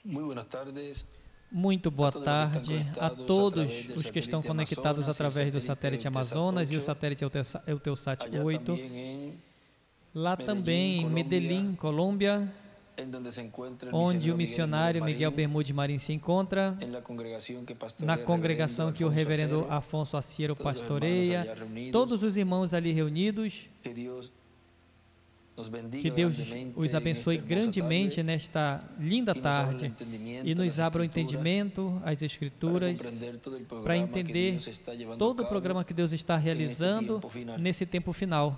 Muy buenas tardes. Muito boa tarde a todos os que estão conectados através do satélite Amazonas e o satélite Eutelsat 8. Lá também em Medellín, Colômbia, onde o missionário Miguel Bermude Marim se encontra, na congregação que o reverendo Afonso Aciero pastoreia, todos os irmãos ali reunidos. Que Deus os abençoe grandemente nesta linda tarde e nos abra o entendimento, as Escrituras, para entender todo o programa que Deus está realizando nesse tempo final.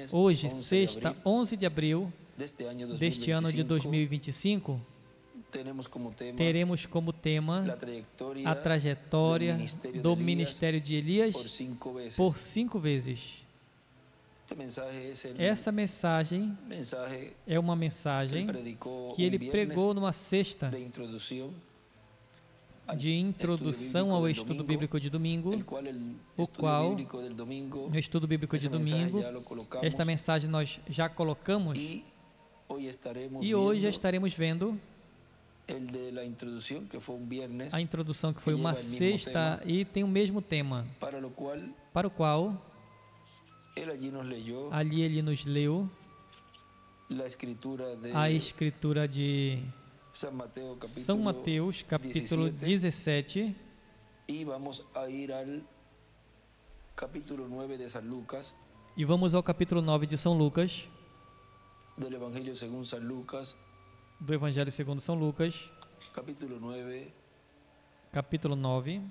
Hoje, sexta, 11 de abril deste ano de 2025, teremos como tema a trajetória do ministério de Elias por 5 vezes. Essa mensagem é uma mensagem que ele pregou numa sexta de introdução ao estudo bíblico de domingo, o qual, no estudo bíblico de domingo, esta mensagem nós já colocamos e hoje estaremos vendo a introdução que foi uma sexta e tem o mesmo tema, para o qual ali ele nos leu a escritura de São Mateus, capítulo 17, e vamos ao capítulo 9 de São Lucas, do Evangelho segundo São Lucas, capítulo 9,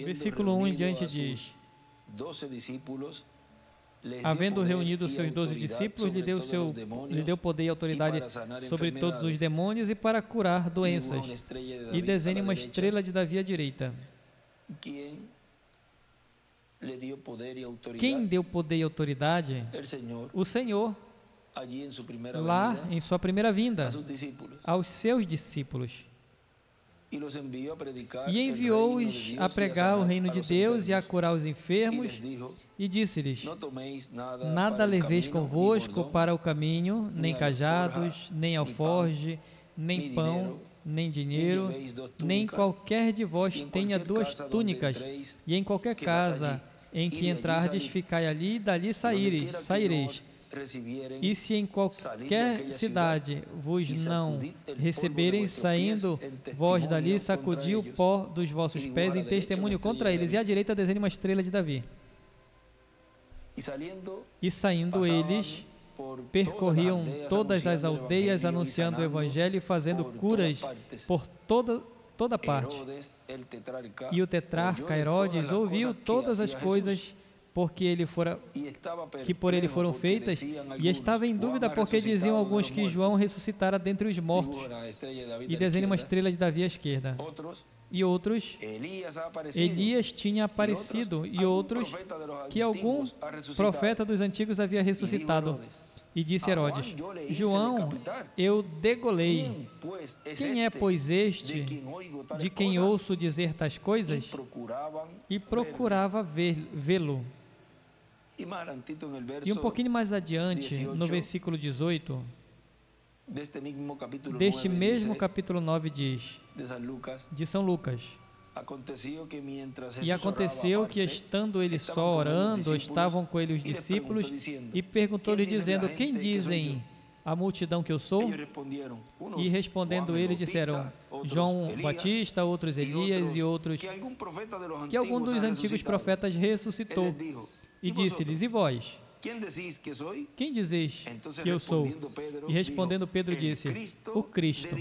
versículo 1 em diante diz: havendo reunido os seus 12 discípulos, lhe deu poder e autoridade sobre todos os demônios e para curar doenças, e desenha uma estrela de Davi à direita. Quem deu poder e autoridade? O Senhor, lá em sua primeira vinda, aos seus discípulos. E enviou-os a pregar o reino de Deus e a curar os enfermos, e disse-lhes: nada leveis convosco para o caminho, nem cajados, nem alforge, nem pão, nem dinheiro, nem qualquer de vós tenha 2 túnicas, e em qualquer casa em que entrardes, ficai ali, e dali saireis. E se em qualquer cidade vos não receberem, saindo vós dali, sacudi o pó dos vossos pés em testemunho contra eles. E à direita desenhe uma estrela de Davi. E saindo eles, percorriam todas as aldeias, anunciando o Evangelho e fazendo curas por toda parte. E o tetrarca Herodes ouviu todas as coisas que por ele foram feitas, e estava em dúvida porque diziam alguns que João ressuscitara dentre os mortos, e desenha uma estrela de Davi à esquerda. E outros, Elias tinha aparecido, e outros, que algum profeta dos antigos havia ressuscitado. E disse Herodes: João eu degolei. Quem é, pois, este de quem ouço dizer tais coisas? E procurava vê-lo. E um pouquinho mais adiante, no versículo 18, deste mesmo capítulo 9 diz, de São Lucas: e aconteceu que, estando ele só orando, estavam com ele os discípulos, e perguntou-lhe, dizendo: quem dizem a multidão que eu sou? E respondendo ele, disseram: João Batista, outros Elias, e outros que algum dos antigos profetas ressuscitou. E disse-lhes: e vós? Quem dizeis que eu sou? E respondendo Pedro disse: o Cristo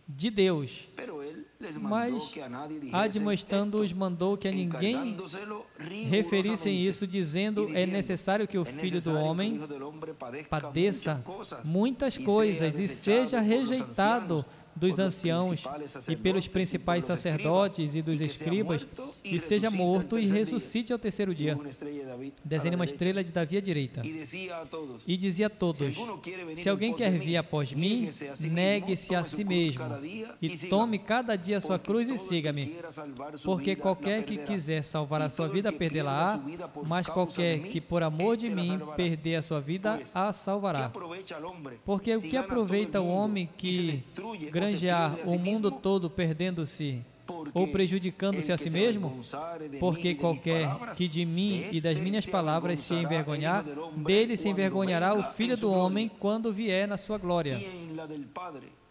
de Deus. Mas, admoestando-os, mandou que a ninguém referissem isso, dizendo: é necessário que o Filho do Homem padeça muitas coisas e seja rejeitado dos anciãos e pelos principais sacerdotes e dos escribas, e seja morto e ressuscite ao terceiro dia. Desenhe uma estrela de Davi à direita. E dizia a todos: se alguém quer vir após mim, negue-se a si mesmo, e tome cada dia a sua cruz e siga-me. Porque qualquer que quiser salvar a sua vida, perdê-la-á, mas qualquer que por amor de mim perder a sua vida, a salvará. Porque o que aproveita o homem que granjear o mundo todo perdendo-se ou prejudicando-se a si mesmo? Porque qualquer que de mim e das minhas palavras se envergonhar, dele se envergonhará o Filho do Homem quando vier na sua glória,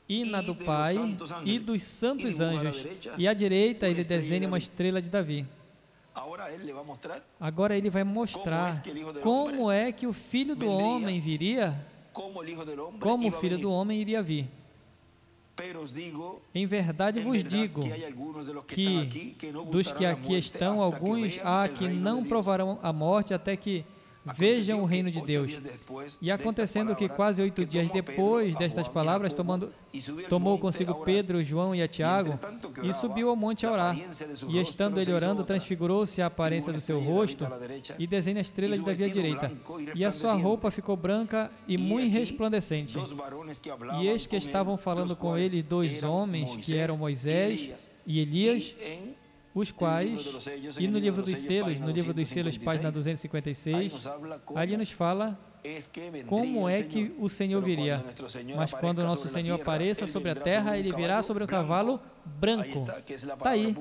e na do Pai e dos santos anjos. E à direita ele desenha uma estrela de Davi. Agora ele vai mostrar como é que o Filho do Homem viria, como o Filho do Homem iria vir. Em verdade vos digo que dos que aqui estão, alguns há que não provarão a morte até que vejam o reino de Deus. E acontecendo que quase 8 dias depois destas palavras, tomou consigo Pedro, João e a Tiago, e subiu ao monte a orar. E estando ele orando, transfigurou-se a aparência do seu rosto, e desenha a estrela de Davi à direita. E a sua roupa ficou branca e muito resplandecente. E eis que estavam falando com ele 2 homens, que eram Moisés e Elias, os quais, e no livro dos selos, página 256, ali nos fala como é que o Senhor viria. Mas quando o nosso Senhor apareça sobre a terra, ele virá sobre um cavalo branco. Está aí,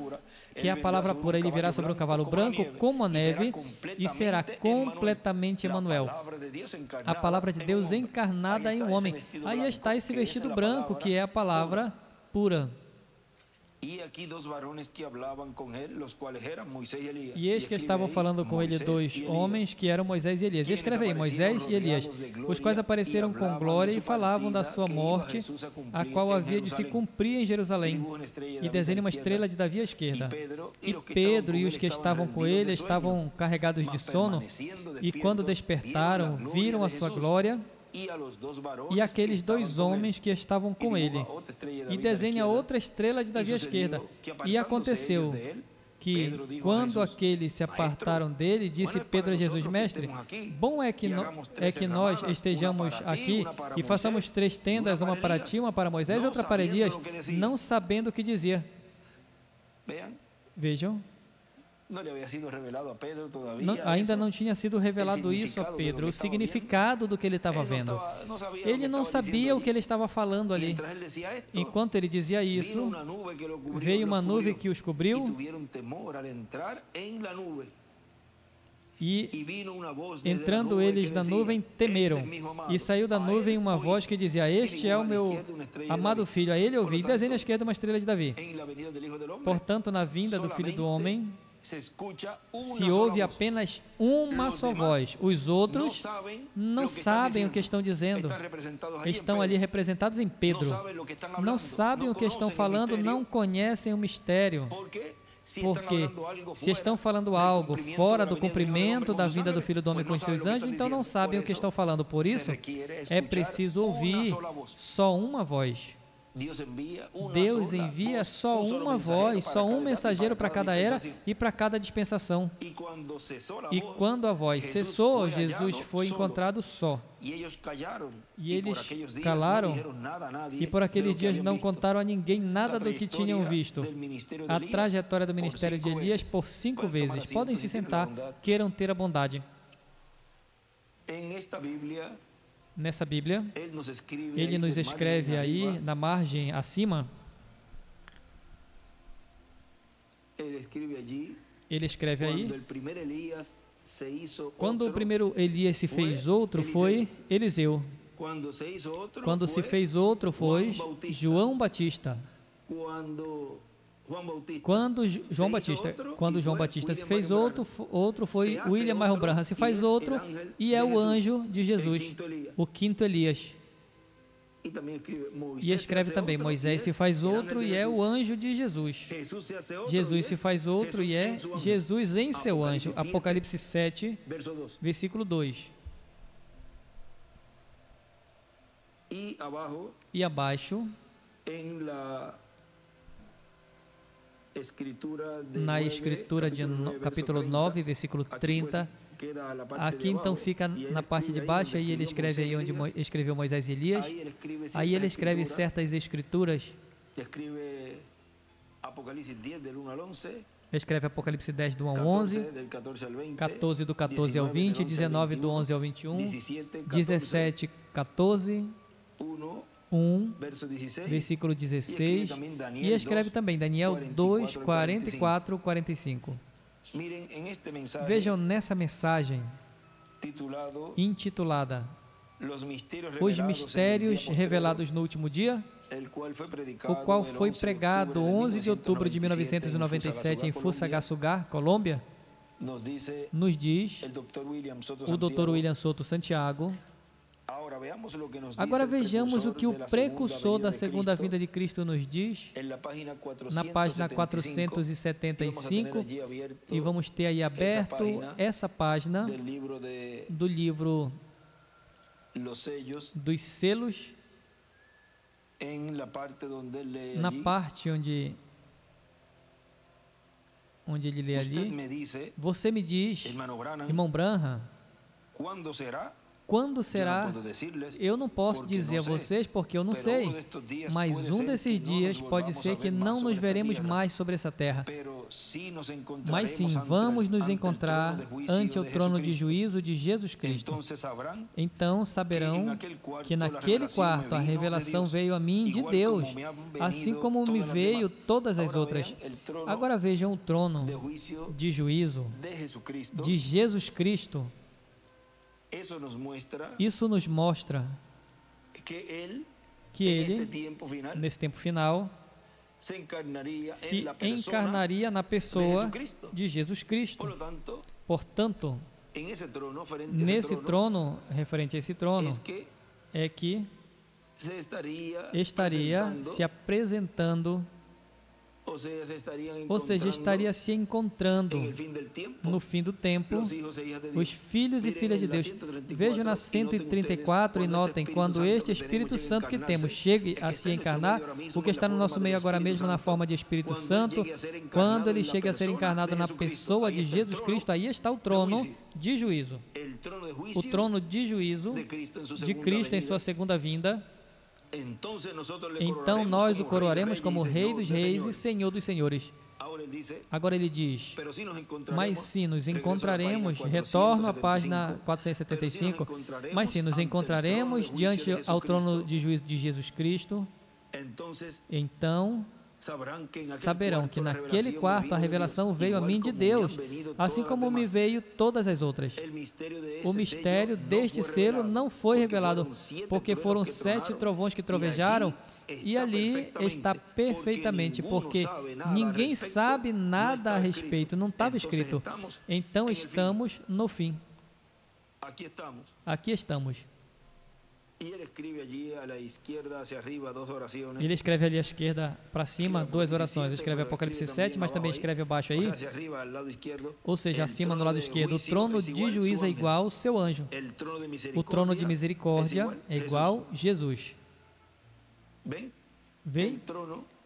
que é a palavra pura. Ele virá sobre um cavalo branco como a neve e será completamente Emanuel, a palavra de Deus encarnada em um homem. Aí está esse vestido branco, que é a palavra pura. E eis que estavam falando com ele 2 homens, que eram Moisés e Elias. E escreve aí, Moisés e Elias, os quais apareceram com glória e falavam da sua morte, a qual havia de se cumprir em Jerusalém. E desenha uma estrela de Davi à esquerda. E Pedro e os que estavam com ele estavam carregados de sono, e quando despertaram, viram a sua glória e aqueles 2 homens que estavam com ele. E desenha outra estrela de Davi à esquerda. E aconteceu que, quando aqueles se apartaram dele, disse Pedro a Jesus: Mestre, bom é que nós estejamos aqui e façamos 3 tendas, uma para ti, uma para Moisés e outra para Elias, não sabendo o que dizia. Vejam. Ainda não tinha sido revelado isso a Pedro, o significado do que ele estava vendo. Ele não sabia o que ele estava falando ali. Enquanto ele dizia isso, veio uma nuvem que os cobriu, e entrando eles na nuvem, temeram. E saiu da nuvem uma voz que dizia: este é o meu amado filho, a ele ouvi. E desenha à esquerda uma estrela de Davi. Portanto, na vinda do Filho do Homem, se ouve apenas uma só voz. Os outros não sabem o que estão dizendo. Estão ali representados em Pedro. Não sabem o que estão falando, não conhecem o mistério. Porque se estão falando algo fora do cumprimento da vinda do Filho do Homem com os seus anjos, então não sabem o que estão falando. Por isso, é preciso ouvir só uma voz. Deus envia só uma voz, só um mensageiro para cada era e para cada dispensação. E quando a voz cessou, Jesus foi encontrado só. E eles calaram, e por aqueles dias não contaram a ninguém nada do que tinham visto. A trajetória do ministério de Elias por 5 vezes. Podem se sentar, queiram ter a bondade. Nessa Bíblia, ele nos escreve aí, na margem acima, ele escreve aí, quando o primeiro Elias se fez outro, foi Eliseu. Quando se fez outro, foi João Batista. Quando João Batista se fez outro foi William Marion Branham, se faz outro, e é o anjo de Jesus, o 5º Elias. E escreve também, Moisés se faz outro e é o anjo de Jesus. Jesus se faz outro e é Jesus em seu anjo. Apocalipse 7, versículo 2. E abaixo, na escritura de capítulo 9, versículo 30, aqui então fica na parte de baixo, aí ele escreve aí onde escreveu Moisés e Elias, aí ele escreve certas escrituras, escreve Apocalipse 10, do 1 ao 11, 14 do 14 ao 20, 19 do 11 ao 21, 17, 14, 1, versículo 16, e escreve também Daniel 2, 44, 45. Vejam nessa mensagem intitulada Os Mistérios Revelados no Último Dia, o qual foi pregado 11 de outubro de 1997 em Fusagasugá, Colômbia, nos diz o Dr. William Soto Santiago. Agora vejamos o que o precursor da segunda vinda de Cristo nos diz na página 475, e vamos ter aí aberto essa página do livro dos selos, na parte onde ele lê ali. Você me diz, irmão Branham, quando será? Eu não posso dizer a vocês porque eu não sei, mas um desses dias pode ser que não nos veremos mais sobre essa terra, mas sim, vamos nos encontrar ante o trono de juízo de Jesus Cristo. Então saberão que naquele quarto a revelação veio a mim de Deus, assim como me veio todas as outras. Agora vejam o trono de juízo de Jesus Cristo. Isso nos mostra que Ele, nesse tempo final, se encarnaria na pessoa de Jesus Cristo. Portanto, nesse trono, referente a esse trono, é que estaria se apresentando, ou seja, estaria se encontrando no fim do tempo os filhos e filhas de Deus. Vejam na 134 e notem, quando este Espírito Santo que temos chegue a se encarnar, o que está no nosso meio agora mesmo na forma de Espírito Santo, quando ele chega a ser encarnado na pessoa de Jesus Cristo, aí está o trono de juízo. O trono de juízo de Cristo em sua segunda vinda. Então nós o coroaremos como Rei dos Reis e Senhor dos Senhores. Agora ele diz, mas se nos encontraremos, retorno à página 475, mas se nos encontraremos diante ao trono de juízo de Jesus Cristo, então saberão que naquele quarto a revelação veio a mim de Deus, assim como me veio todas as outras. O mistério deste selo não foi revelado, porque foram 7 trovões que trovejaram, e ali está perfeitamente, porque ninguém sabe nada a respeito, não estava escrito. Então estamos no fim. Aqui estamos. Ele escreve ali à esquerda para cima 2 orações. Ele escreve Apocalipse 7, mas também escreve abaixo aí, ou seja, acima no lado esquerdo, o trono de juízo é igual ao seu anjo, o trono de misericórdia é igual Jesus. Vê?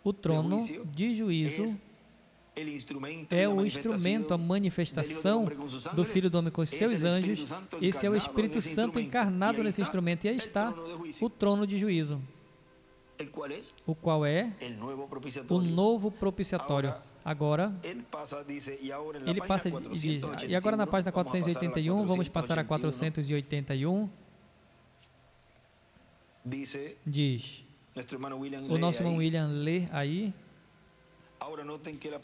O trono de juízo é o instrumento, a manifestação do Filho do Homem com os seus anjos. Esse é o Espírito Santo encarnado nesse instrumento. E aí está o trono de juízo, o qual é o novo propiciatório. Agora, ele passa e diz, e agora na página 481, vamos passar a 481, diz, o nosso irmão William lê aí.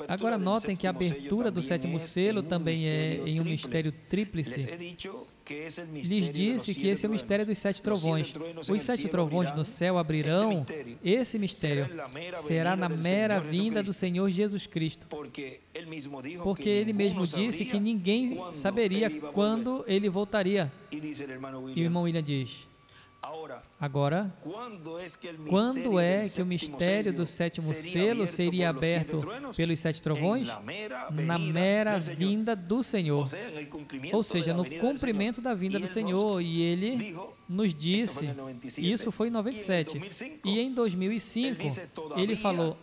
Agora notem que a abertura do 7º selo também é em um mistério tríplice. Lhes disse que esse é o mistério dos 7 trovões. Os 7 trovões no céu abrirão. Esse mistério será na mera vinda do Senhor Jesus Cristo. Porque Ele mesmo disse que ninguém saberia quando Ele voltaria. E o irmão William diz, agora, quando é que o mistério do 7º selo seria aberto pelos 7 trovões? Na mera vinda do Senhor. Ou seja, no cumprimento da vinda do Senhor. E ele nos disse, isso foi em 97, e em 2005, ele falou,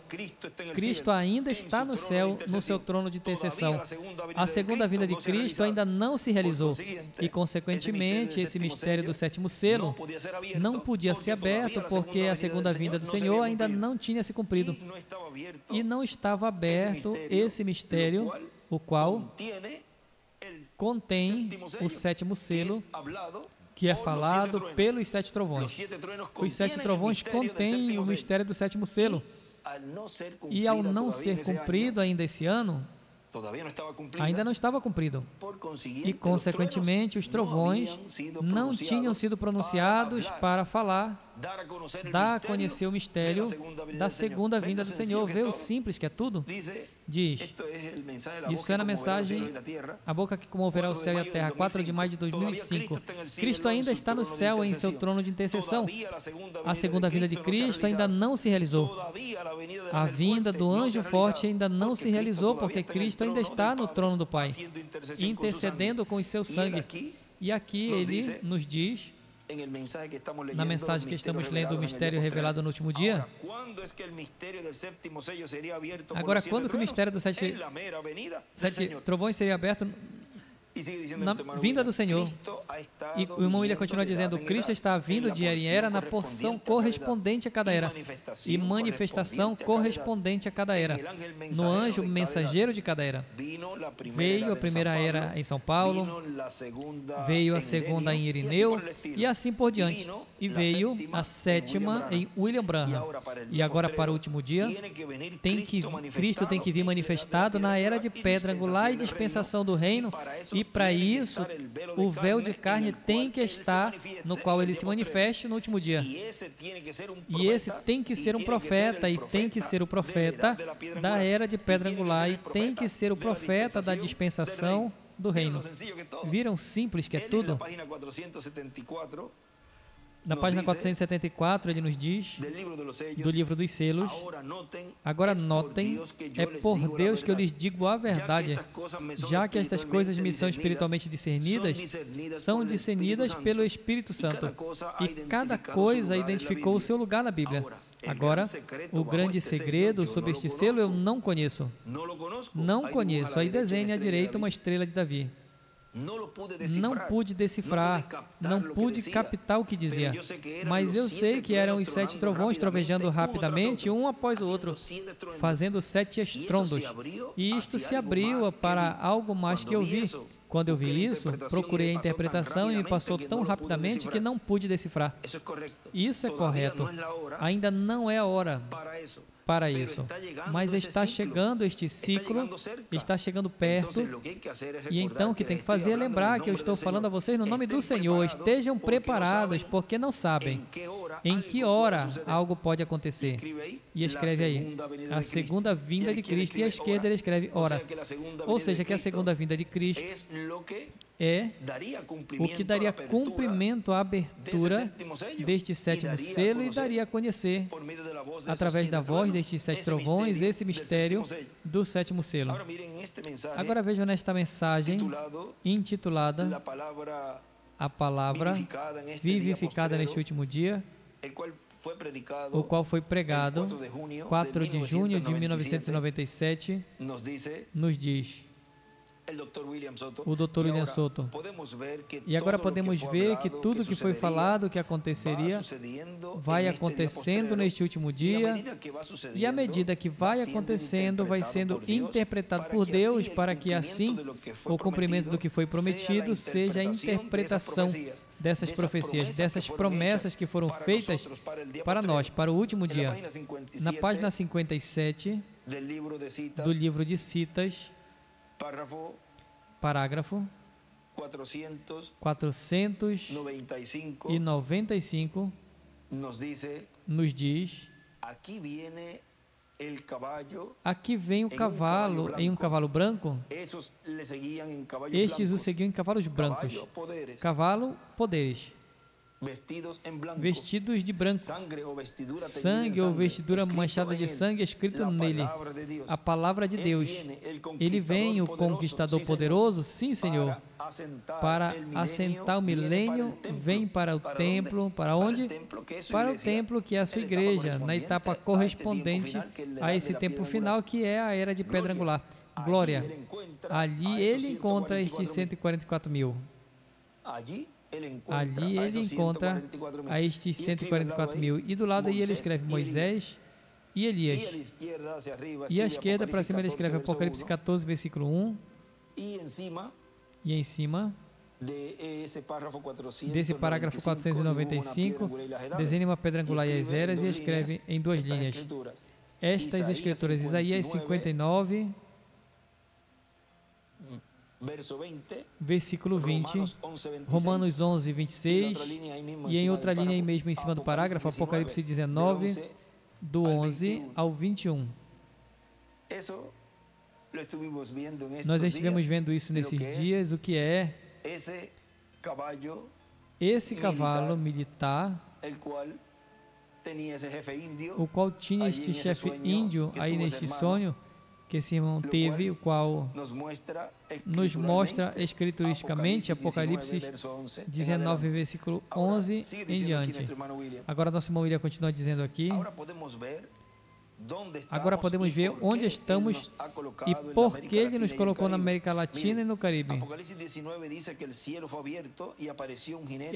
Cristo ainda está no céu, no seu trono de intercessão. A segunda vinda de Cristo ainda não se realizou, e, consequentemente, esse mistério do sétimo selo não podia ser aberto, porque a segunda vinda do Senhor ainda não tinha se cumprido. E não estava aberto esse mistério, o qual contém o sétimo selo, que é falado pelos 7 trovões. Os 7 trovões contêm o mistério do sétimo selo. E ao não ser cumprido ainda esse ano, ainda não estava cumprido. E, consequentemente, os trovões não tinham sido pronunciados para falar, dar a conhecer o mistério da segunda vinda do Senhor. Vê o simples que é tudo? Diz, isso é na mensagem A Boca que Comoverá o Céu e a Terra, 4 de maio de 2005. Cristo ainda está no céu em seu trono de intercessão. A segunda vinda de Cristo ainda não se realizou. A vinda do anjo forte ainda não se realizou, porque Cristo ainda está no trono do Pai, intercedendo com o seu sangue. E aqui ele nos diz, na mensagem que estamos lendo, o mistério revelado no último dia. Agora, quando que o mistério dos 7 trovões seria aberto? Na vinda do Senhor. E o irmão William continua dizendo, Cristo está vindo de era em era na porção correspondente a cada era e manifestação correspondente a cada era, no anjo mensageiro de cada era. Veio a primeira era em São Paulo, veio a segunda em Irineu e assim por diante. E veio a sétima em William Branham. E agora, para o último dia, Cristo tem que vir manifestado na era de pedra angular e dispensação do reino. E para isso, o véu de carne tem que estar no qual ele se manifeste no último dia. E esse tem que ser um profeta, e tem que ser o profeta da era de pedra angular, e tem que ser o profeta da dispensação do reino. Viram simples que é tudo? Na página 474, ele nos diz, do livro dos selos, agora notem, é por Deus que eu lhes digo a verdade, já que estas coisas me são espiritualmente discernidas, são discernidas pelo Espírito Santo, e cada coisa identificou o seu lugar na Bíblia. Agora, o grande segredo sobre este selo eu não conheço. Não conheço. Aí desenhe à direita uma estrela de Davi. Não pude decifrar, não pude captar o que dizia, mas eu sei que eram os 7 trovões trovejando rapidamente, um após o outro, fazendo 7 estrondos. E isto se abriu para algo mais que eu vi. Quando eu vi isso, procurei a interpretação e me passou tão rapidamente que não pude decifrar. Isso é correto. Ainda não é a hora para isso, mas está chegando este ciclo, está chegando perto, e então o que tem que fazer é lembrar que eu estou falando a vocês no nome do Senhor. Estejam preparados, porque não sabem em que hora algo pode acontecer. E escreve aí, a segunda vinda de Cristo, e à esquerda ele escreve hora. Ou seja, que a segunda vinda de Cristo é o que daria cumprimento à abertura deste sétimo selo e daria a conhecer, através da voz destes 7 trovões, esse mistério do sétimo selo. Agora vejam nesta mensagem intitulada A Palavra Vivificada neste último dia, o qual foi pregado 4 de junho de 1997, nos diz o Dr. William Soto. E agora podemos ver que tudo que foi falado que aconteceria vai acontecendo neste último dia, e à medida que vai acontecendo, vai sendo interpretado por Deus para que assim o cumprimento do que foi prometido seja a interpretação dessas profecias, dessas promessas que foram feitas para nós, para o último dia. Na página 57 do livro de Citas, parágrafo 495, nos diz, aqui vem o cavalo em um cavalo branco. Estes o seguiam em cavalos brancos. Cavalo, poderes. vestidos de branco, sangue ou vestidura manchada de sangue, escrito nele, a palavra de Deus. Ele vem, o conquistador poderoso, sim, Senhor, para assentar o milênio, vem para o templo, para onde? Para o templo, que é a sua igreja, na etapa correspondente a esse tempo final, que é a era de pedra angular. Glória. Ali ele encontra estes 144 mil. Ali ele encontra a estes 144 mil. E do lado aí ele escreve Moisés e Elias. E à esquerda para cima ele escreve Apocalipse 14, versículo 1. E em cima desse parágrafo 495, desenha uma pedra angular e as eras e escreve em duas linhas estas escrituras. Isaías 59, versículo 20, Romanos 11, 26, e em outra linha aí mesmo em cima do parágrafo, Apocalipse 19, do 11 ao 21. Nós estivemos vendo isso nesses dias, o que é esse cavalo militar, o qual tinha este chefe índio aí neste sonho, que esse irmão teve, o qual nos mostra escrituristicamente, Apocalipse 19, versículo 11 em diante. Agora nosso irmão William continua dizendo aqui, agora podemos ver onde estamos e por que ele nos colocou na América Latina e no Caribe.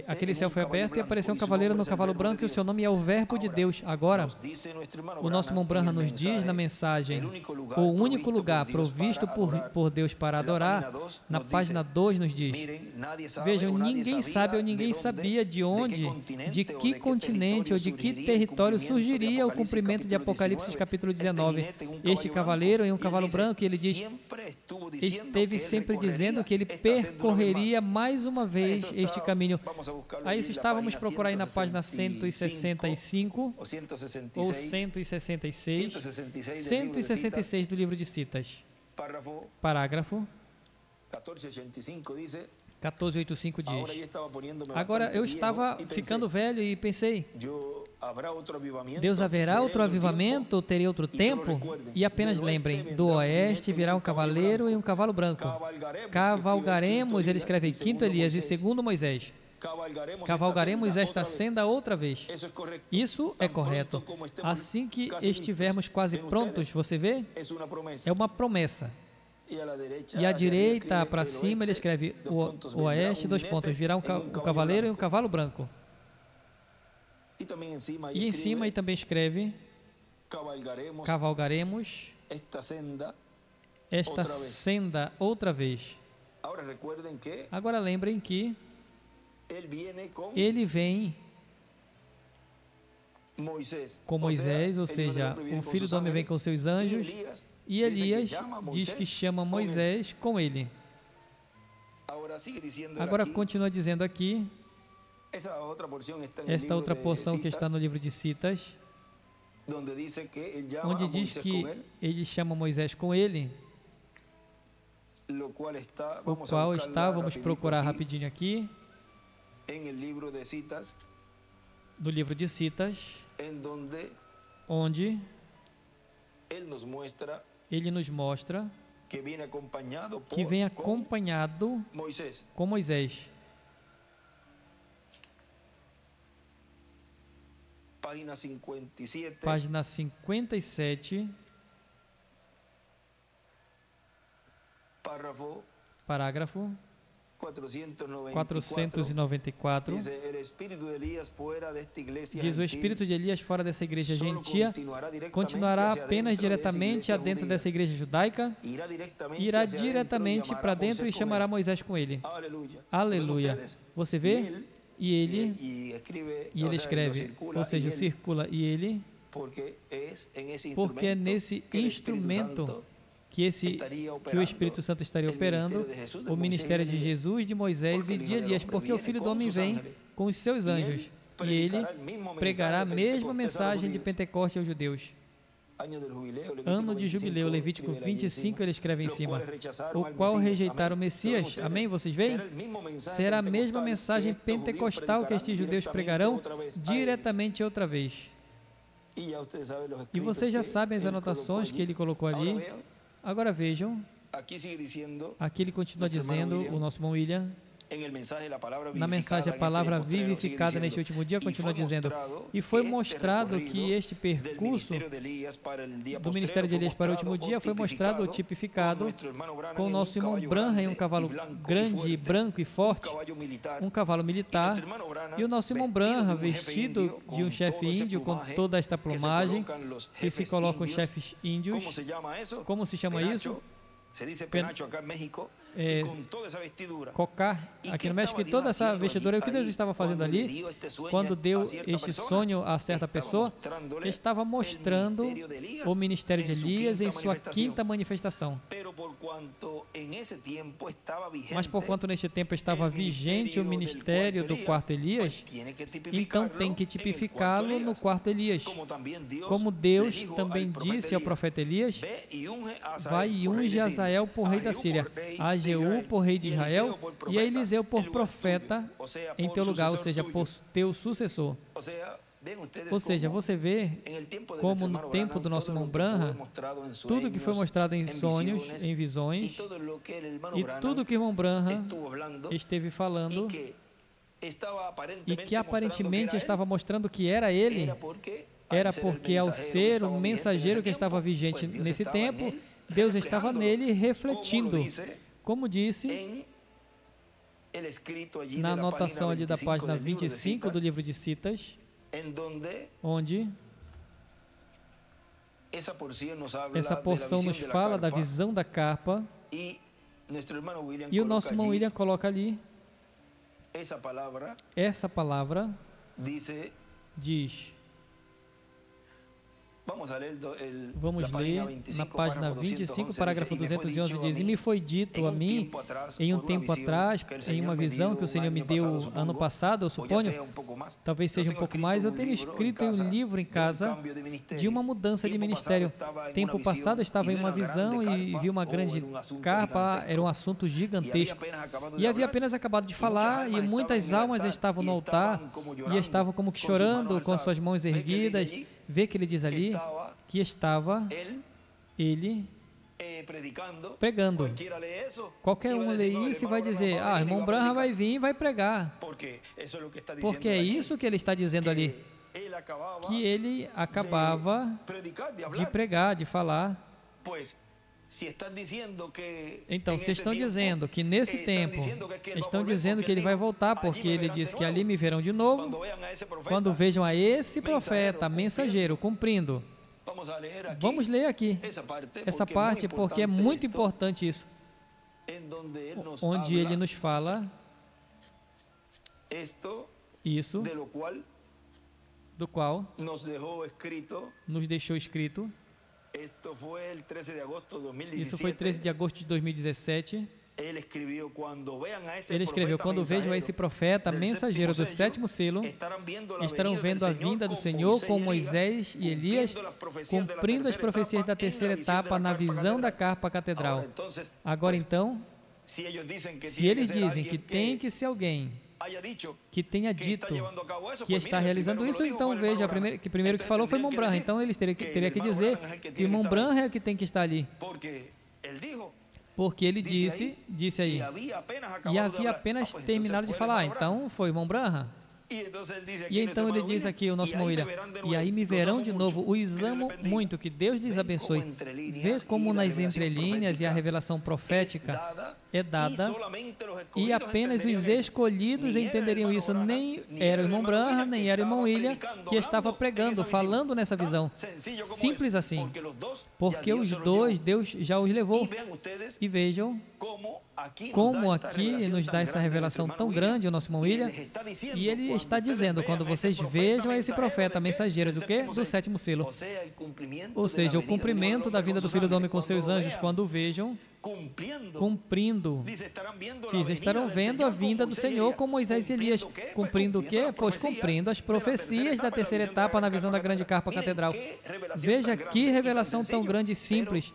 Aquele céu foi aberto e apareceu um cavaleiro no cavalo branco e o seu nome é o Verbo de Deus. Agora, o nosso irmão Branham nos diz na mensagem, o único lugar provisto por Deus para adorar, na página 2 nos diz, vejam, ninguém sabe ou ninguém sabia de onde, de que continente ou de que território surgiria o cumprimento de Apocalipse capítulo 19, este cavaleiro em um cavalo branco, e ele diz, esteve sempre dizendo que ele percorreria mais uma vez este caminho. A isso estávamos procurar aí na página 165 ou 166, 166 do livro de Citas. Parágrafo 1485 diz, agora eu estava ficando velho e pensei, Deus haverá outro avivamento, ou terei outro tempo? E apenas lembrem, do oeste virá um cavaleiro e um cavalo branco. Cavalgaremos, ele escreve em quinto Elias e segundo Moisés. Cavalgaremos esta senda outra vez. Isso é correto. Assim que estivermos quase prontos, você vê? É uma promessa. E à direita, para cima, ele escreve o oeste, dois pontos, virá um cavaleiro e um cavalo branco. E em cima ele também escreve, cavalgaremos esta senda outra vez. Agora lembrem que ele vem com Moisés, ou seja, o Filho do Homem vem com seus anjos, e Elias diz que chama Moisés com ele. Agora continua dizendo aqui, esta outra porção que está no livro de Citas, onde diz que ele chama Moisés com ele, o qual está, vamos procurar rapidinho aqui, no livro de Citas, onde ele nos mostra que vem acompanhado com Moisés. Página 57, parágrafo 494, diz, o espírito de Elias fora dessa igreja gentia continuará apenas diretamente adentro dessa igreja judaica, irá diretamente para dentro e chamará Moisés com ele. Aleluia. Você vê? E ele escreve, ou seja, circula, e ele, porque é nesse instrumento que o Espírito Santo estaria operando, o ministério de Jesus, de Moisés e de Elias, porque o Filho do Homem vem com os seus anjos, e ele pregará a mesma mensagem de Pentecoste aos judeus. ano de jubileu, Levítico 25, ele escreve em cima, o qual rejeitaram o Messias. Amém? Vocês veem? Será a mesma mensagem pentecostal que estes judeus pregarão diretamente outra vez. E vocês já sabem as anotações que ele colocou ali. Agora vejam, aqui ele continua dizendo, o nosso irmão William, na mensagem, a palavra vivificada neste último dia, continua dizendo, e foi mostrado que este percurso do ministério de Elias para o último dia foi mostrado, tipificado, com o nosso irmão Branham em um cavalo grande, branco e forte, um cavalo militar, e o nosso irmão Branham vestido de um chefe índio com toda esta plumagem que se colocam os chefes índios. Como se chama isso? Cocar, aqui no México, e toda essa vestidura. O que Deus estava fazendo ali, quando deu este sonho a certa pessoa, estava mostrando o ministério de Elias em sua quinta manifestação. Mas por quanto neste tempo estava vigente o ministério do quarto Elias, então tem que tipificá-lo no quarto Elias. Como Deus também disse ao profeta Elias, vai e unge Azael por rei da Síria, a Jeú por rei de Israel e a Eliseu por profeta em teu lugar, ou seja, por teu sucessor. Ou seja, você vê como no tempo do nosso irmão Branham, tudo que foi mostrado em sonhos, em visões, e tudo que o irmão Branham esteve falando, e que aparentemente estava mostrando que era ele, era porque ao ser o mensageiro que estava vigente nesse tempo, Deus estava nele refletindo, como disse na anotação ali da página 25 do livro de Citas, onde essa porção nos fala da visão da carpa, e o nosso irmão William coloca ali, essa palavra diz, vamos ler na página 25, parágrafo 211, diz, e me foi dito a mim, em um tempo atrás, em uma visão que o Senhor me deu ano passado, eu suponho, talvez seja um pouco mais, eu tenho escrito em um livro em casa de uma mudança de ministério. Tempo passado eu estava em uma visão e vi uma grande carpa, era um assunto gigantesco, e havia apenas acabado de falar, e muitas almas estavam no altar, e estavam como que chorando, com suas mãos erguidas. Vê que ele diz ali que estava ele pregando. Qualquer um lê isso e vai dizer, irmão Branham vai vir e vai pregar. Porque é isso que ele está dizendo ali, que ele acabava de pregar, de falar. Então, se estão dizendo que nesse tempo, estão dizendo que ele vai voltar, porque ele diz que ali me verão de novo, quando vejam a esse profeta, mensageiro, cumprindo. Vamos ler aqui essa parte, porque é muito importante isso, onde ele nos fala isso, do qual nos deixou escrito. Isso foi 13 de agosto de 2017. Ele escreveu, quando vejam a esse profeta, mensageiro do sétimo selo, estarão vendo a vinda do Senhor com Moisés e Elias, cumprindo as profecias da terceira etapa na visão da carpa catedral. Agora então, se eles dizem que tem que ser alguém que tenha dito que está realizando isso, então veja, que primeiro que falou foi irmão Branham, então eles teriam que dizer que irmão Branham é que tem que estar ali, porque ele disse aí, e havia apenas terminado de falar, então foi irmão Branham. E então ele diz aqui, o nosso irmão William, e aí me verão de novo, os amo muito, que Deus lhes abençoe. Vê como nas entrelinhas e a revelação profética é dada, e apenas os escolhidos entenderiam isso. Nem era o irmão Branham, nem era o irmão William que estava pregando, falando nessa visão. Simples assim, porque os dois, Deus já os levou. E vejam como aqui nos dá essa revelação tão grande o nosso irmão William, e ele está dizendo, quando vocês vejam esse profeta mensageiro do quê? Do sétimo selo. Ou seja, o cumprimento da vinda do Filho do Homem com seus anjos, quando o vejam, cumprindo, que estarão vendo a vinda do Senhor com Moisés e Elias. Cumprindo o quê? Pois cumprindo as profecias da terceira etapa na visão da grande carpa catedral. Veja que revelação tão grande e simples,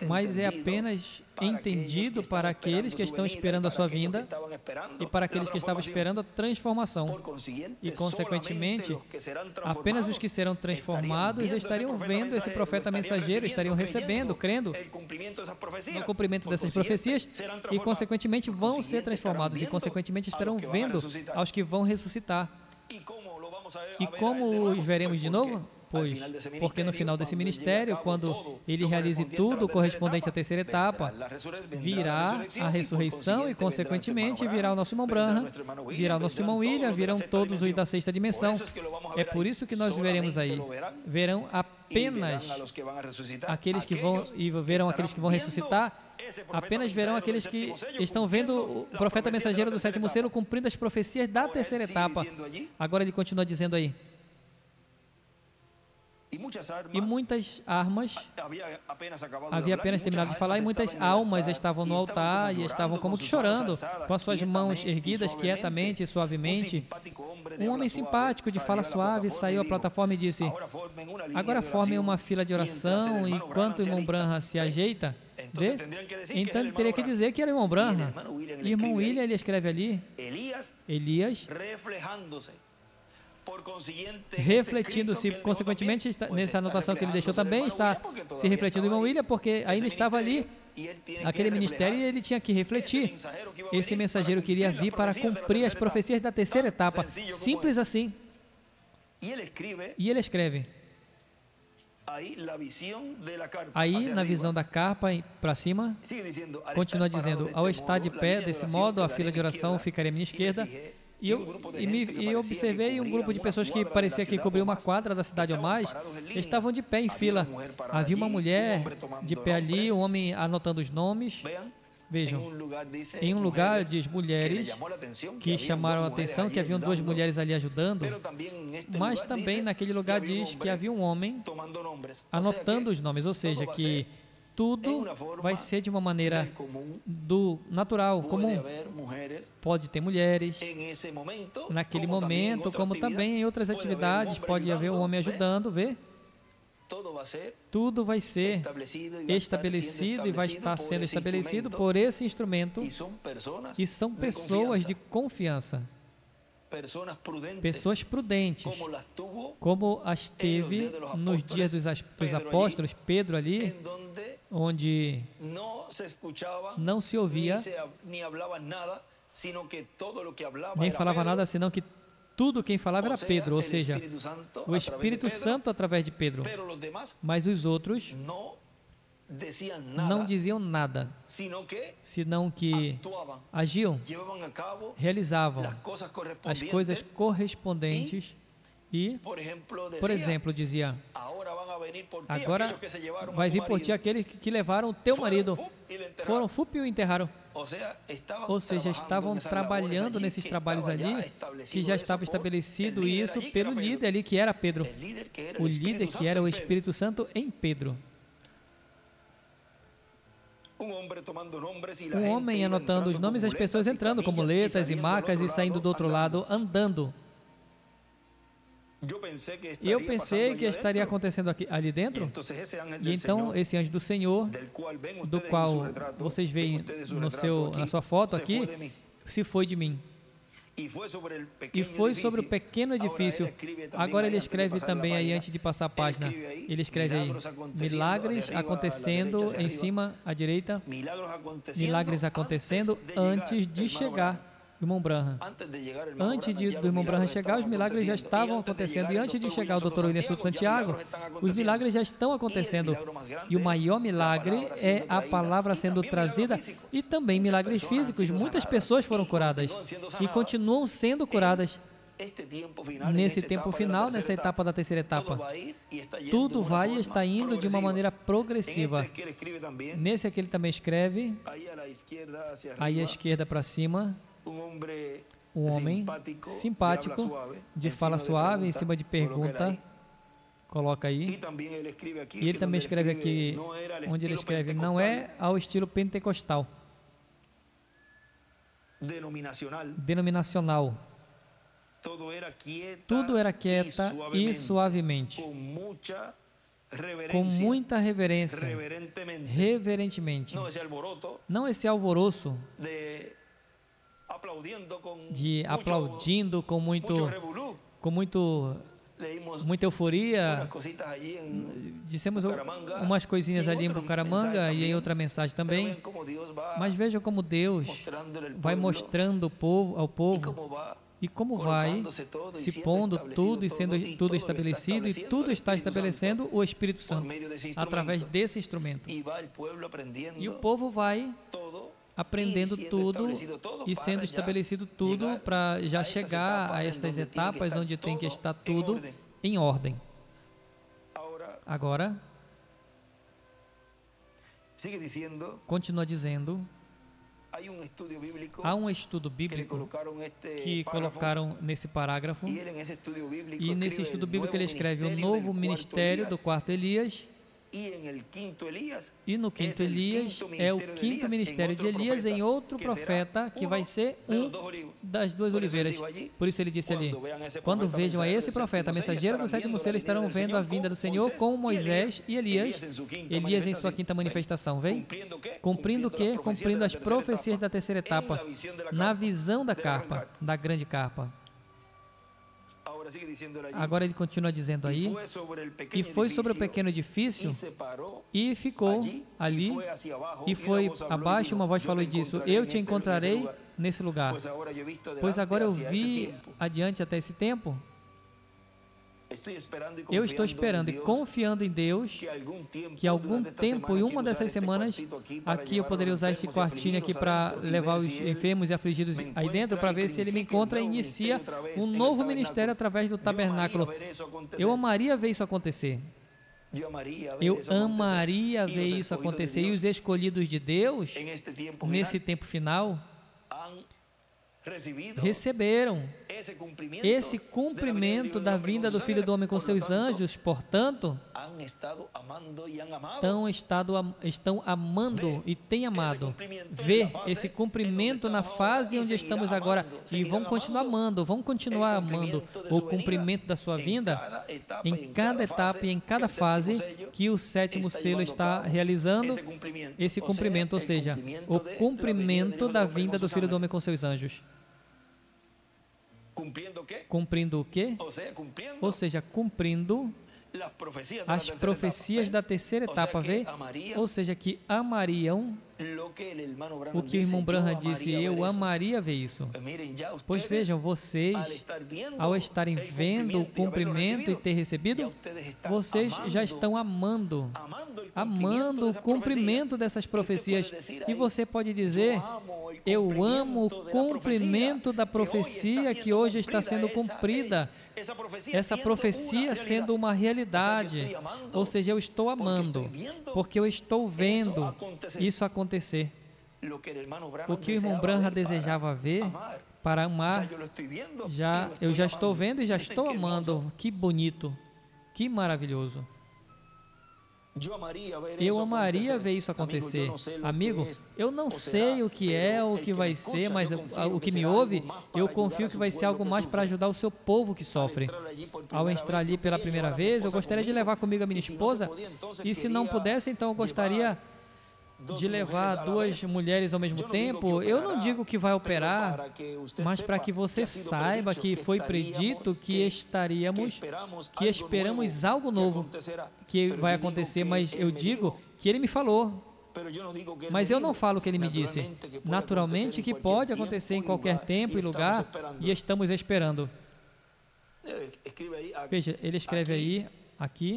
mas é apenas entendido para aqueles que estão esperando a sua vinda e para aqueles que estavam esperando a transformação. E, consequentemente, apenas os que serão transformados estariam vendo esse profeta mensageiro, estariam recebendo, crendo no cumprimento dessas profecias e, consequentemente, vão ser transformados e, consequentemente, estarão vendo aos que vão ressuscitar. E como os veremos de novo? Pois, porque no final desse ministério, quando ele realize tudo correspondente à terceira etapa, virá a ressurreição e, consequentemente, virá o nosso irmão Branham, virá o nosso irmão William, virão todos os da sexta dimensão. É por isso que nós veremos aí. Verão apenas aqueles que vão, e verão aqueles que vão ressuscitar, apenas verão aqueles que estão vendo o profeta mensageiro do sétimo selo cumprindo as profecias da terceira etapa. Agora ele continua dizendo aí. E muitas armas, havia apenas terminado de falar, e muitas almas estavam no altar e estavam como que chorando, com as suas mãos erguidas quietamente e suavemente. Um homem simpático, de fala suave, saiu à plataforma e disse: agora formem uma fila de oração, e enquanto o irmão Branham se ajeita, vê? Então ele teria que dizer que era o irmão Branham. E o irmão William, ele escreve ali, Elias, refletindo-se, consequentemente, nessa anotação que ele deixou também, está se refletindo o irmão William, porque ainda estava ali aquele ministério e ele tinha que refletir. Esse mensageiro queria vir para cumprir as profecias da terceira etapa, simples assim. E ele escreve, aí na visão da carpa para cima, continua dizendo, ao estar de pé, desse modo, a fila de oração ficaria à minha esquerda. E eu observei um grupo de pessoas que parecia que cobriu uma quadra da cidade ou mais, estavam de pé em fila. Havia uma mulher de pé ali, um homem anotando os nomes. Vejam, em um lugar diz mulheres, que chamaram a atenção, que haviam duas mulheres ali ajudando, mas também naquele lugar diz que havia um homem anotando os nomes, ou seja, que tudo vai ser de uma maneira do natural, comum. Pode ter mulheres naquele momento, como também em outras atividades, pode haver um homem ajudando, vê? Tudo vai ser estabelecido e vai estar sendo estabelecido por esse instrumento, e são pessoas de confiança, pessoas prudentes, como as teve nos dias dos apóstolos, Pedro ali, onde não se ouvia, nem falava nada, senão que tudo quem falava era Pedro, ou seja, o Espírito Santo através de Pedro. Mas os outros não diziam nada, senão que agiam, realizavam as coisas correspondentes e, por exemplo, dizia, agora vai vir por ti aqueles que levaram o teu marido, foram e o enterraram. Ou seja, estavam trabalhando nesses trabalhos ali, que já estava estabelecido isso pelo líder ali, que era Pedro. O líder que era o Espírito Santo em Pedro. Um homem anotando os nomes, as pessoas entrando com muletas e macas e saindo do outro lado, andando. E eu pensei que estaria acontecendo ali dentro, e então esse anjo do Senhor, do qual vocês veem na sua foto aqui, se foi de mim. E foi sobre o pequeno edifício. Agora ele escreve também aí, antes de passar a página, ele escreve aí, milagres acontecendo em cima, à direita, milagres acontecendo antes de chegar o irmão Branham. Antes do irmão Branham chegar, os milagres já estavam acontecendo. E antes de chegar o Dr. William Souto Santiago, os milagres já estão acontecendo. E o maior milagre é a palavra sendo trazida, e também milagres físicos. Muitas pessoas foram curadas e continuam sendo curadas nesse tempo final, nessa etapa da terceira etapa. Tudo vai e está indo de uma maneira progressiva. Nesse aqui ele também escreve, aí à esquerda para cima, um homem simpático, de fala suave, em cima de pergunta. Coloca aí. E ele também escreve aqui, onde ele escreve, não é ao estilo pentecostal. Denominacional. Tudo era quieta e suavemente. Com muita reverência. Reverentemente. Não esse alvoroço de aplaudindo com muita euforia. Dissemos umas coisinhas ali em Bucaramanga e em outra mensagem também. Mas veja como Deus vai mostrando ao povo e como vai se pondo tudo e sendo tudo estabelecido, e tudo está estabelecendo o Espírito Santo através desse instrumento. E o povo vai aprendendo tudo e sendo estabelecido tudo para já chegar a estas etapas onde tem que estar tudo em ordem. Agora, continua dizendo, há um estudo bíblico que colocaram nesse parágrafo, e nesse estudo bíblico ele escreve o novo ministério do quarto Elias. E no quinto Elias é o quinto ministério de Elias em outro profeta, que vai ser um das duas oliveiras. Por isso ele disse ali, quando vejam a esse profeta, mensageiro do sétimo selo, estarão vendo a vinda do Senhor com Moisés e Elias em sua quinta manifestação. Vem? Cumprindo o quê? Cumprindo as profecias da terceira etapa, na visão da carpa, da grande carpa. Agora ele continua dizendo aí, e foi sobre o pequeno edifício, e ficou ali, e foi abaixo, uma voz falou e disse, eu te encontrarei nesse lugar. Pois agora eu vi adiante até esse tempo, eu estou esperando e confiando em Deus que algum tempo, em uma dessas semanas, aqui eu poderia usar esse quartinho aqui para levar os enfermos e afligidos aí dentro, para ver se ele me encontra e inicia um novo ministério através do tabernáculo. Eu amaria ver isso acontecer. Eu amaria ver isso acontecer. E os escolhidos de Deus, nesse tempo final, receberam esse cumprimento da vinda do Filho do Homem com seus anjos, portanto, estão amando e têm amado. Ver esse cumprimento na fase onde estamos agora, e vão continuar amando o cumprimento da sua vinda em cada etapa e em cada fase que o sétimo selo está realizando esse cumprimento, ou seja, o cumprimento da vinda do Filho do Homem com seus anjos. Cumprindo o quê? Ou seja, cumprindo as profecias da terceira etapa, vê? Ou seja, que amariam o que o irmão Branham disse, eu amaria ver isso. Pois vejam, vocês, ao estarem vendo o cumprimento e ter recebido, vocês já estão amando o cumprimento dessas profecias. E você pode dizer, eu amo o cumprimento da profecia que hoje está sendo cumprida. Essa profecia sendo uma realidade, ou seja, eu estou amando, porque eu estou vendo isso acontecer. O que o irmão Branham desejava ver, para amar, eu já estou vendo e já estou amando. Que bonito, que maravilhoso. Eu amaria ver isso acontecer. Amigo, eu não sei o que é ou o que vai ser, mas o que me ouve, eu confio que vai ser algo mais para ajudar o seu povo que sofre. Ao entrar ali pela primeira vez, eu gostaria de levar comigo a minha esposa, e se não pudesse, então eu gostaria de levar duas mulheres ao mesmo tempo. Eu não digo que vai operar, mas para que você saiba que foi predito que esperamos algo novo que vai acontecer, mas eu digo que ele me falou. Mas eu não falo o que ele me disse. Naturalmente que pode acontecer em qualquer tempo e lugar, e estamos esperando. Veja, ele escreve aí, aqui,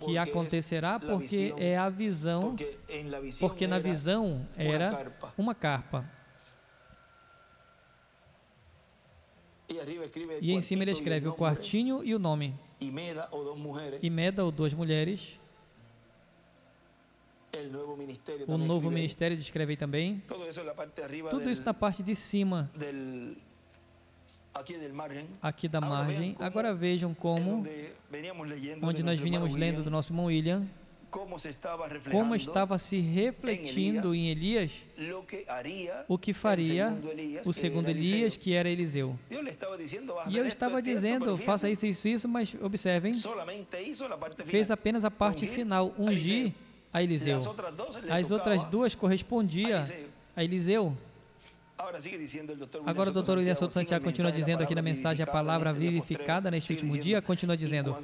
que acontecerá porque é a visão, porque na visão era uma carpa. E em cima ele escreve o quartinho e o nome. E Meda ou duas mulheres. O novo ministério descreve aí também. Tudo isso na parte de cima, aqui da margem. Agora vejam como, onde nós vínhamos lendo do nosso irmão William, como estava se refletindo em Elias o que faria o segundo Elias, que era Eliseu. E eu estava dizendo, faça isso, isso, isso, mas observem, fez apenas a parte final, ungir a Eliseu. As outras duas correspondiam a Eliseu. Agora o Dr. William Souto Santiago continua dizendo aqui na mensagem a palavra vivificada neste último dia, continua dizendo: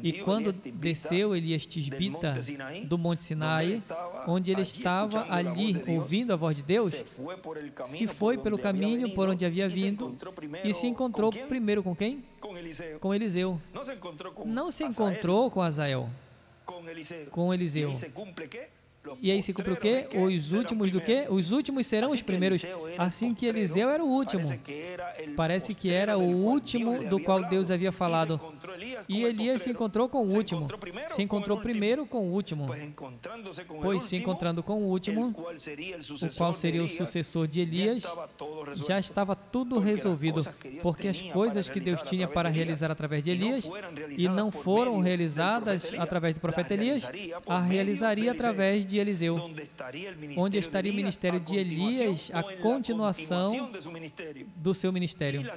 e quando desceu Elias Tisbita do Monte Sinai, onde ele estava ali ouvindo a voz de Deus, se foi pelo caminho por onde havia vindo e se encontrou primeiro com quem? Com Eliseu. Não se encontrou com Azael, com Eliseu. E aí se cumpre o quê? Os últimos do quê? Os últimos serão os primeiros. Assim que Eliseu era o último. Parece que era o último do qual Deus havia falado. E Elias se encontrou com o último. Se encontrou primeiro com o último. Pois se encontrando com o último, o qual seria o sucessor de Elias, já estava tudo resolvido. Porque as coisas que Deus tinha para realizar através de Elias e não foram realizadas através do profeta Elias, a realizaria através de Eliseu, onde estaria o ministério de Elias, a continuação do seu ministério.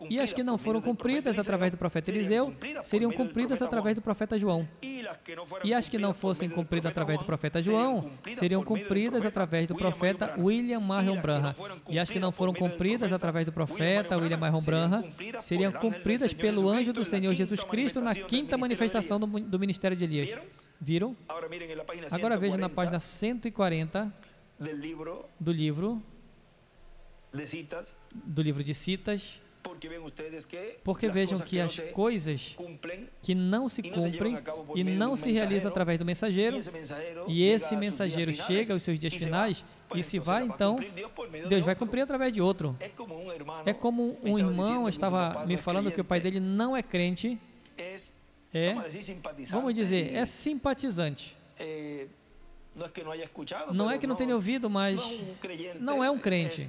E as que não foram cumpridas através do profeta Eliseu, seriam cumpridas através do profeta João. E as que não fossem cumpridas através do profeta João, seriam cumpridas através do profeta William Marion Branham. E as que não foram cumpridas através do profeta William Marion Branham, seriam cumpridas pelo anjo do Senhor Jesus Cristo na quinta manifestação do ministério de Elias. Viram? Agora vejam na página 140 do livro de Citas, porque vejam que as coisas que não se cumprem e não se realizam através do mensageiro, e esse mensageiro chega aos seus dias finais e se vai, então Deus vai cumprir através de outro. É como um irmão estava me falando que o pai dele não é crente, vamos dizer, é simpatizante. Não é que não tenha ouvido, mas não é um crente.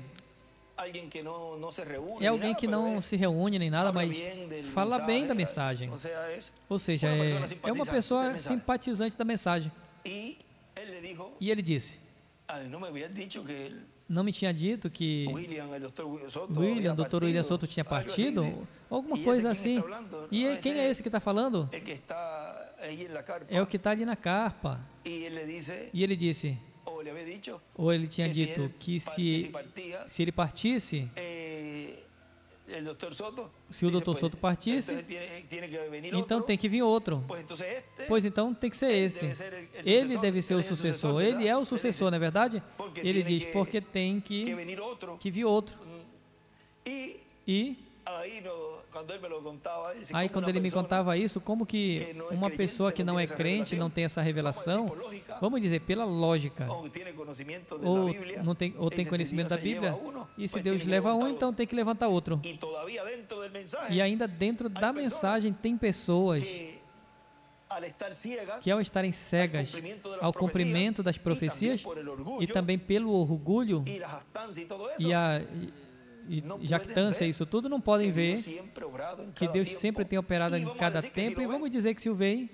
É alguém que não se reúne nem nada, mas fala bem da mensagem. Ou seja, é uma pessoa simpatizante da mensagem. E ele disse: não me tinha dito que William, Dr. William Souto tinha partido? Alguma coisa assim. E quem é esse que está falando? É o que está ali na carpa. E ele disse, ou ele tinha dito que se ele partisse, se o Dr. Souto partisse, então tem que vir outro. Pois então tem que ser esse. Ele deve ser o sucessor. Ele é o sucessor, não é verdade? Ele diz, porque tem que vir outro. E aí quando ele me contava isso, como que uma pessoa que não é crente não tem essa revelação, vamos dizer, pela lógica, ou tem conhecimento da Bíblia, e se Deus leva um, então tem que levantar outro. E ainda dentro da mensagem tem pessoas que ao estarem cegas ao cumprimento das profecias e também pelo orgulho e jactância, isso tudo, não podem ver que Deus sempre tem operado em cada tempo. E vamos dizer que se o veem,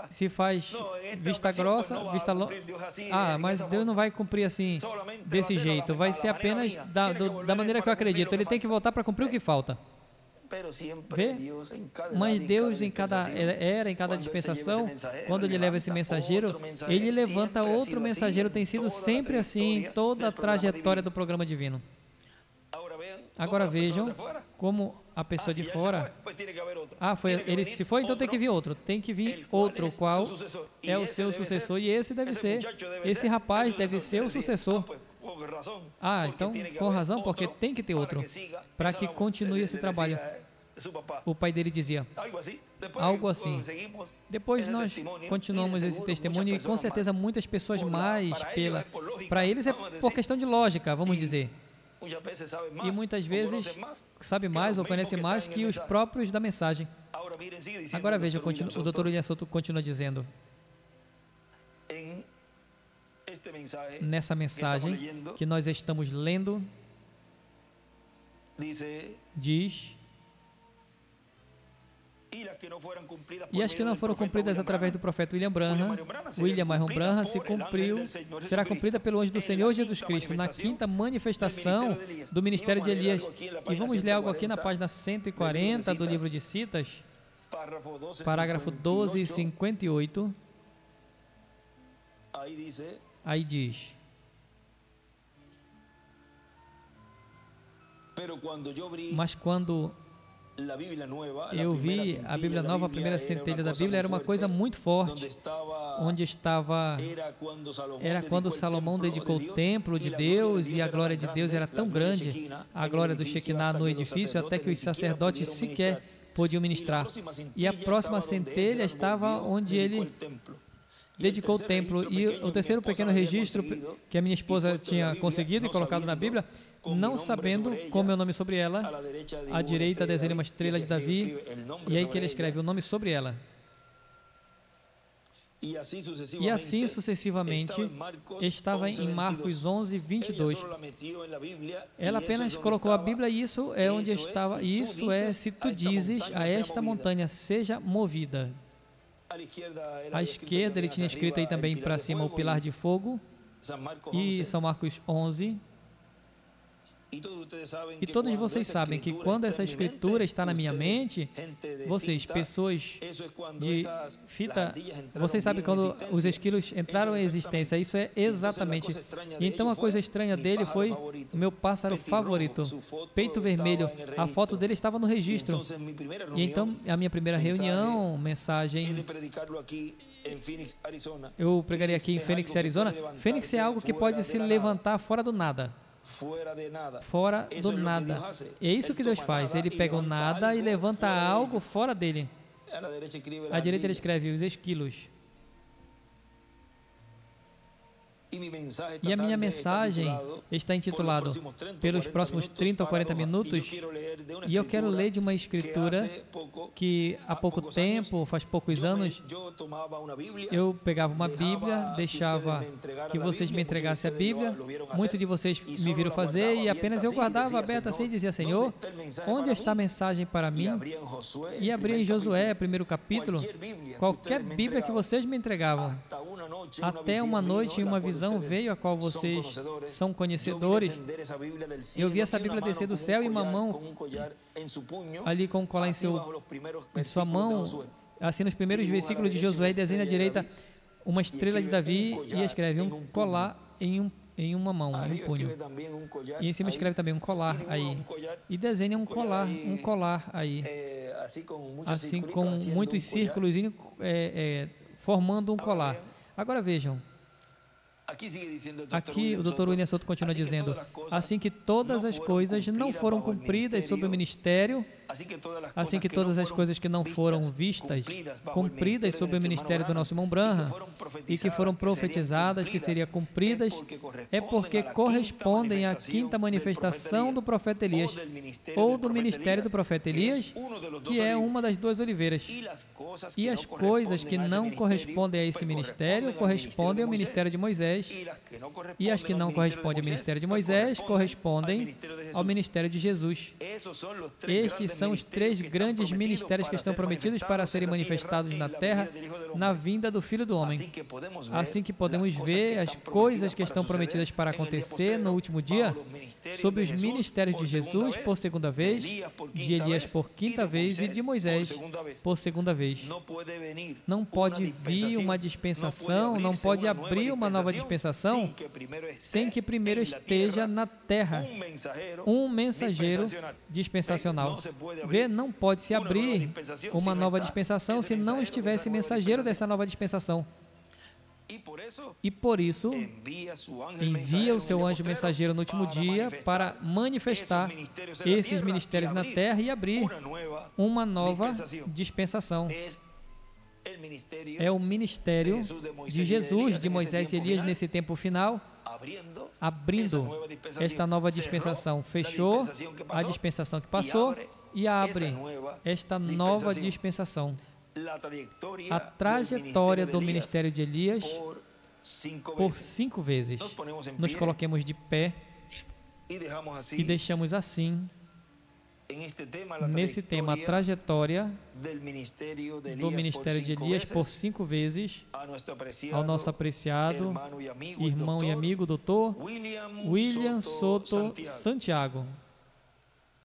se faz vista grossa, vista longa. Mas Deus não vai cumprir assim, desse jeito. Vai ser apenas da maneira que eu acredito. Ele tem que voltar para cumprir o que falta. Vê? Mas Deus em cada era, em cada dispensação, quando Ele leva esse mensageiro, Ele levanta outro mensageiro. Tem sido sempre assim em toda a trajetória do programa divino. Agora vejam como a pessoa de fora... ele se foi, então tem que vir outro. Tem que vir outro, o qual é o seu sucessor. E esse deve ser, esse rapaz deve ser o sucessor. Então, com razão, porque tem que ter outro, para que continue esse trabalho. O pai dele dizia algo assim. Depois nós continuamos esse testemunho e com certeza muitas pessoas mais para eles é por questão de lógica, vamos dizer. e muitas vezes sabe mais ou conhece mais que os próprios da mensagem. Agora veja, o Dr. William Souto continua dizendo, nessa mensagem que nós estamos lendo, diz: e as que não foram cumpridas através do profeta William Marion Branham será cumprida pelo anjo do Senhor Jesus Cristo na quinta manifestação do ministério de Elias. E vamos ler algo aqui na página 140 do livro de Citas, parágrafo 12 e 58. Aí diz: mas quando eu vi a Bíblia Nova, a primeira centelha da Bíblia, era uma coisa muito forte, onde estava, era quando Salomão dedicou o templo de Deus, e a glória de Deus era tão grande, a glória do Shekinah no edifício, até que os sacerdotes sequer podiam ministrar. E a próxima centelha estava onde ele dedicou o templo. E o terceiro pequeno registro que a minha esposa tinha conseguido e colocado na Bíblia, não sabendo como é o nome sobre ela, à direita desenha uma estrela de Davi, e aí que ele escreve o nome sobre ela. E assim sucessivamente estava em Marcos 11, 22. Ela apenas colocou a Bíblia, e isso é onde estava. Isso é: se tu dizes a esta montanha, seja movida. À esquerda ele tinha escrito aí também para cima o pilar de fogo, e São Marcos 11. E todos vocês sabem que quando essa escritura está na minha mente, vocês, pessoas de fita, vocês sabem quando os esquilos entraram em existência, isso é exatamente. E então a coisa estranha dele foi o meu pássaro favorito, peito vermelho, a foto dele estava no registro. E então a minha primeira reunião, mensagem, eu pregaria aqui em Phoenix, Arizona. Phoenix é algo que pode se levantar fora do nada. Fora do nada. É isso que Deus faz. Ele pega o nada e levanta algo fora dele. À direita ele escreve os esquilos. E a minha mensagem está intitulada pelos próximos 30 ou 40 minutos, e eu quero ler de uma escritura que há pouco tempo, faz poucos anos, eu pegava uma Bíblia, deixava que vocês me entregassem a Bíblia, muitos de vocês me viram fazer, e apenas eu guardava aberta assim e dizia: Senhor, onde está a mensagem para mim? E abria em Josué, primeiro capítulo, qualquer Bíblia que vocês me entregavam. Até uma noite, em uma visão, veio a qual vocês são conhecedores. Eu vi essa Bíblia descer do céu, e uma mão ali com um colar em sua mão, assim nos primeiros versículos de Josué, desenha à direita uma estrela de Davi e escreve um colar em uma mão, em um punho. E em cima escreve também um colar aí. E desenha um colar aí. Assim com muitos círculos formando um colar. Agora vejam. Aqui o Dr. William Souto continua dizendo: assim que todas as coisas não foram cumpridas sob o ministério, assim que todas as coisas que não foram vistas, cumpridas sob o ministério do nosso irmão Branham, e que foram profetizadas que seriam cumpridas, é porque correspondem à quinta manifestação do profeta Elias, ou do ministério do profeta Elias, que é uma das duas oliveiras. E as coisas que não correspondem a esse ministério, correspondem ao ministério de Moisés, e as que não correspondem ao ministério de Moisés, correspondem ao ministério de Jesus. Estes são os três grandes ministérios que estão prometidos para serem manifestados na terra, na vinda do Filho do Homem. Assim que podemos ver as coisas que estão prometidas para acontecer no último dia, sobre os ministérios de Jesus por segunda vez, de Elias por quinta vez e de Moisés por segunda vez. Não pode vir uma dispensação, não pode abrir uma nova dispensação sem que primeiro esteja na terra um mensageiro dispensacional. Vê, não pode se abrir uma nova dispensação se não estivesse mensageiro dessa nova dispensação. E por isso, envia o seu anjo mensageiro no último dia para manifestar esses ministérios na terra e abrir uma nova dispensação. É o ministério de Jesus, de Moisés e Elias nesse tempo final, abrindo esta nova dispensação. Fechou a dispensação que passou e abre esta nova dispensação. A trajetória do ministério de Elias por 5 vezes. Nos coloquemos de pé e deixamos assim, nesse tema, a trajetória do ministério de Elias por 5 vezes, ao nosso apreciado irmão e amigo, Dr. William Soto Santiago.